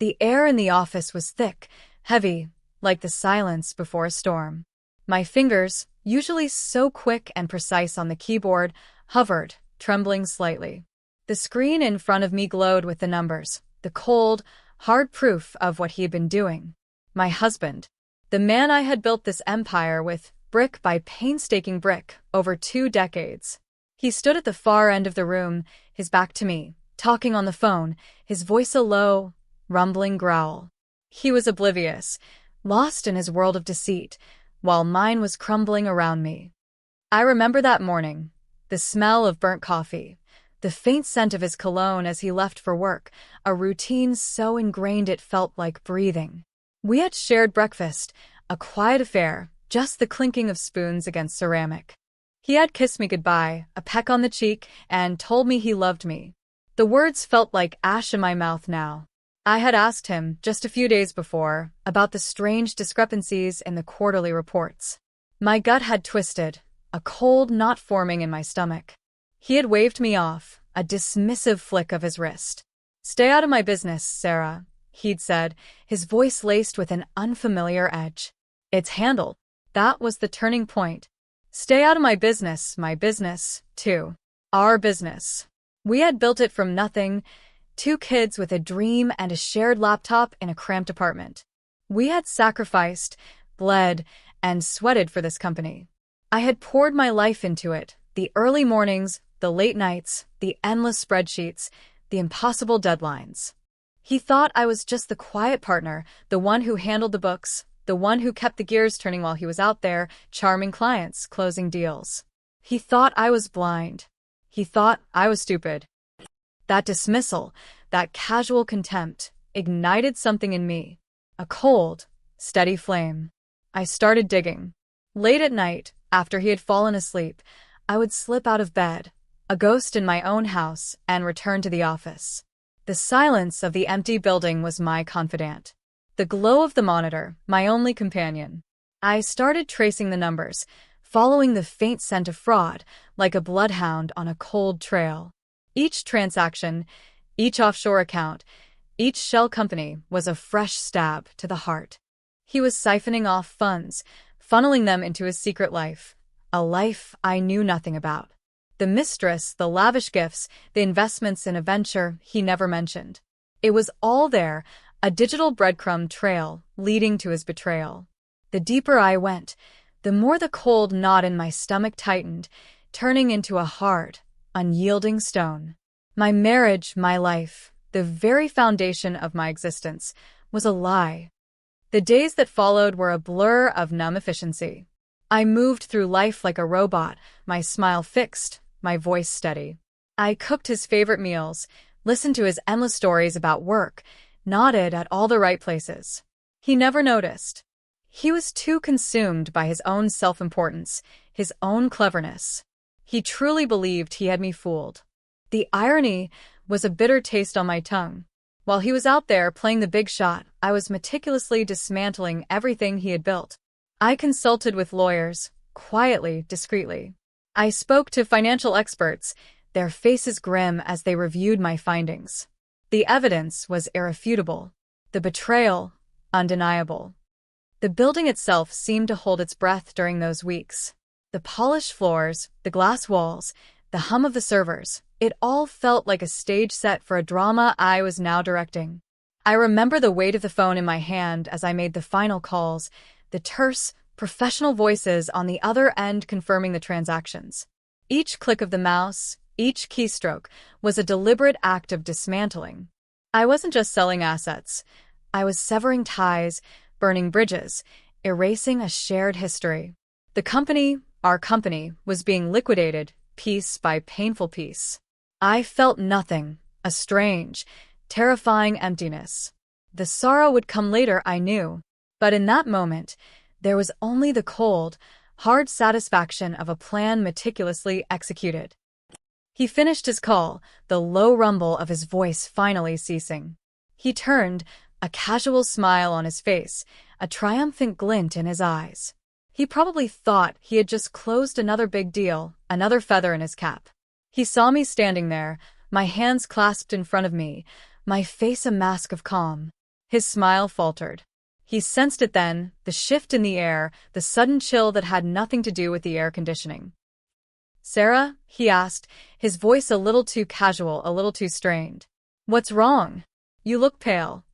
The air in the office was thick, heavy, like the silence before a storm. My fingers, usually so quick and precise on the keyboard, hovered, trembling slightly. The screen in front of me glowed with the numbers, the cold, hard proof of what he had been doing. My husband, the man I had built this empire with, brick by painstaking brick, over 2 decades. He stood at the far end of the room, his back to me, talking on the phone, his voice a low, rumbling growl. He was oblivious, lost in his world of deceit, while mine was crumbling around me. I remember that morning, the smell of burnt coffee, the faint scent of his cologne as he left for work, a routine so ingrained it felt like breathing. We had shared breakfast, a quiet affair, just the clinking of spoons against ceramic. He had kissed me goodbye, a peck on the cheek, and told me he loved me. The words felt like ash in my mouth now. I had asked him, just a few days before, about the strange discrepancies in the quarterly reports. My gut had twisted, a cold knot forming in my stomach. He had waved me off, a dismissive flick of his wrist. "Stay out of my business, Sarah," he'd said, his voice laced with an unfamiliar edge. "It's handled." That was the turning point. Stay out of my business, too. Our business. We had built it from nothing, 2 kids with a dream and a shared laptop in a cramped apartment. We had sacrificed, bled, and sweated for this company. I had poured my life into it, the early mornings, the late nights, the endless spreadsheets, the impossible deadlines. He thought I was just the quiet partner, the one who handled the books, the one who kept the gears turning while he was out there, charming clients, closing deals. He thought I was blind. He thought I was stupid. That dismissal, that casual contempt, ignited something in me. A cold, steady flame. I started digging. Late at night, after he had fallen asleep, I would slip out of bed, a ghost in my own house, and return to the office. The silence of the empty building was my confidant. The glow of the monitor, my only companion. I started tracing the numbers, following the faint scent of fraud, like a bloodhound on a cold trail. Each transaction, each offshore account, each shell company was a fresh stab to the heart. He was siphoning off funds, funneling them into his secret life, a life I knew nothing about. The mistress, the lavish gifts, the investments in a venture he never mentioned. It was all there, a digital breadcrumb trail leading to his betrayal. The deeper I went, the more the cold knot in my stomach tightened, turning into a hard, unyielding stone. My marriage, my life, the very foundation of my existence, was a lie. The days that followed were a blur of numb efficiency. I moved through life like a robot, my smile fixed, my voice steady. I cooked his favorite meals, listened to his endless stories about work, nodded at all the right places. He never noticed. He was too consumed by his own self-importance, his own cleverness. He truly believed he had me fooled. The irony was a bitter taste on my tongue. While he was out there playing the big shot, I was meticulously dismantling everything he had built. I consulted with lawyers, quietly, discreetly. I spoke to financial experts, their faces grim as they reviewed my findings. The evidence was irrefutable. The betrayal, undeniable. The building itself seemed to hold its breath during those weeks. The polished floors, the glass walls, the hum of the servers, it all felt like a stage set for a drama I was now directing. I remember the weight of the phone in my hand as I made the final calls, the terse, professional voices on the other end confirming the transactions. Each click of the mouse, each keystroke, was a deliberate act of dismantling. I wasn't just selling assets. I was severing ties, burning bridges, erasing a shared history. The company, our company, was being liquidated, piece by painful piece. I felt nothing, a strange, terrifying emptiness. The sorrow would come later, I knew, but in that moment, there was only the cold, hard satisfaction of a plan meticulously executed. He finished his call, the low rumble of his voice finally ceasing. He turned, a casual smile on his face, a triumphant glint in his eyes. He probably thought he had just closed another big deal, another feather in his cap. He saw me standing there, my hands clasped in front of me, my face a mask of calm. His smile faltered. He sensed it then, the shift in the air, the sudden chill that had nothing to do with the air conditioning. "Sarah?" he asked, his voice a little too casual, a little too strained. "What's wrong? You look pale."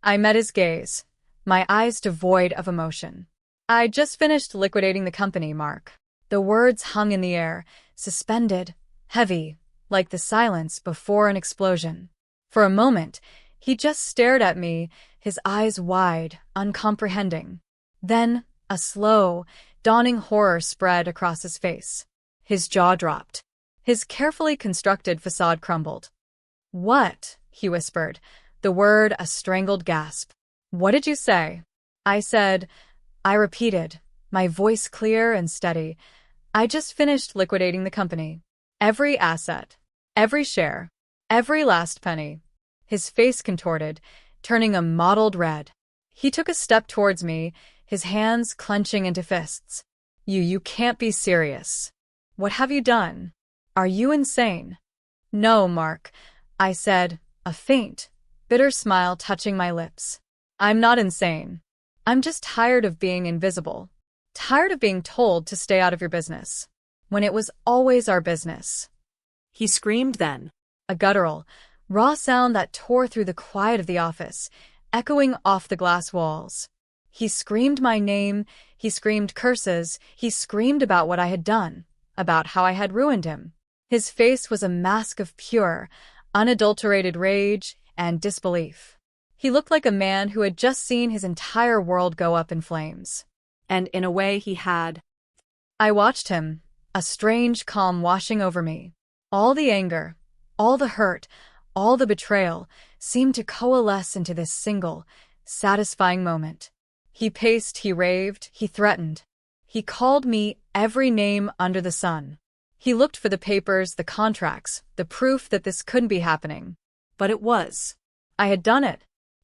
I met his gaze, my eyes devoid of emotion. "I just finished liquidating the company, Mark." The words hung in the air, suspended, heavy, like the silence before an explosion. For a moment, he just stared at me, his eyes wide, uncomprehending. Then, a slow, dawning horror spread across his face. His jaw dropped. His carefully constructed facade crumbled. "What?" he whispered, the word a strangled gasp. "What did you say?" I repeated, my voice clear and steady. "I just finished liquidating the company. Every asset, every share, every last penny." His face contorted, turning a mottled red. He took a step towards me, his hands clenching into fists. You can't be serious. What have you done? Are you insane?" "No, Mark," I said, a faint, bitter smile touching my lips. "I'm not insane. I'm just tired of being invisible. Tired of being told to stay out of your business, when it was always our business." He screamed then. A guttural, raw sound that tore through the quiet of the office, echoing off the glass walls. He screamed my name, he screamed curses, he screamed about what I had done, about how I had ruined him. His face was a mask of pure, unadulterated rage and disbelief. He looked like a man who had just seen his entire world go up in flames. And in a way he had. I watched him, a strange calm washing over me. All the anger, all the hurt, all the betrayal seemed to coalesce into this single, satisfying moment. He paced, he raved, he threatened. He called me every name under the sun. He looked for the papers, the contracts, the proof that this couldn't be happening. But it was. I had done it.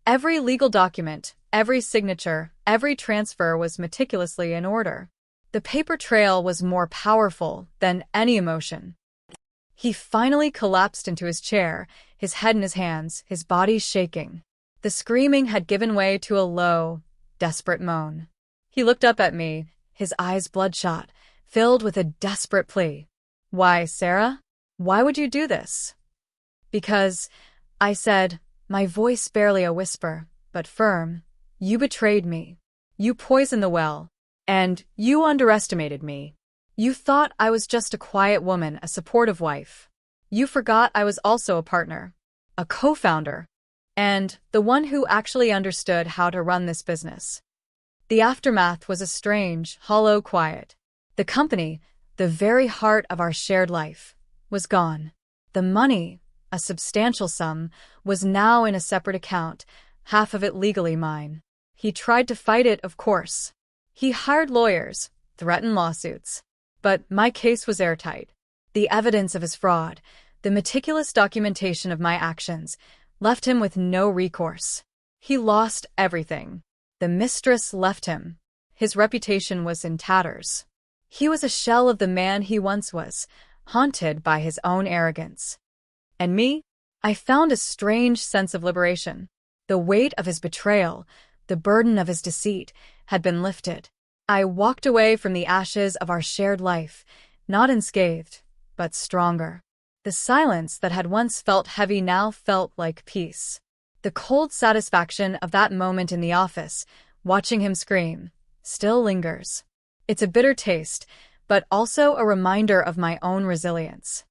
Every legal document, every signature, every transfer was meticulously in order. The paper trail was more powerful than any emotion. He finally collapsed into his chair, his head in his hands, his body shaking. The screaming had given way to a low, desperate moan. He looked up at me, his eyes bloodshot, filled with a desperate plea. "Why, Sarah? Why would you do this?" "Because," I said, my voice barely a whisper, but firm, "you betrayed me. You poisoned the well. And you underestimated me. You thought I was just a quiet woman, a supportive wife. You forgot I was also a partner, a co-founder, and the one who actually understood how to run this business." The aftermath was a strange, hollow quiet. The company, the very heart of our shared life, was gone. The money, a substantial sum, was now in a separate account, half of it legally mine. He tried to fight it, of course. He hired lawyers, threatened lawsuits. But my case was airtight. The evidence of his fraud, the meticulous documentation of my actions, left him with no recourse. He lost everything. The Mistress left him. His reputation was in tatters. He was a shell of the man he once was, haunted by his own arrogance. And me? I found a strange sense of liberation. The weight of his betrayal, the burden of his deceit, had been lifted. I walked away from the ashes of our shared life, not unscathed, but stronger. The silence that had once felt heavy now felt like peace. The cold satisfaction of that moment in the office, watching him scream, still lingers. It's a bitter taste, but also a reminder of my own resilience.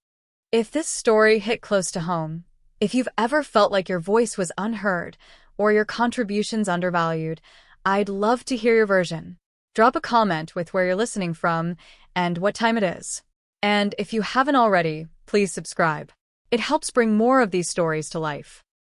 If this story hit close to home, if you've ever felt like your voice was unheard or your contributions undervalued, I'd love to hear your version. Drop a comment with where you're listening from and what time it is. And if you haven't already, please subscribe. It helps bring more of these stories to life.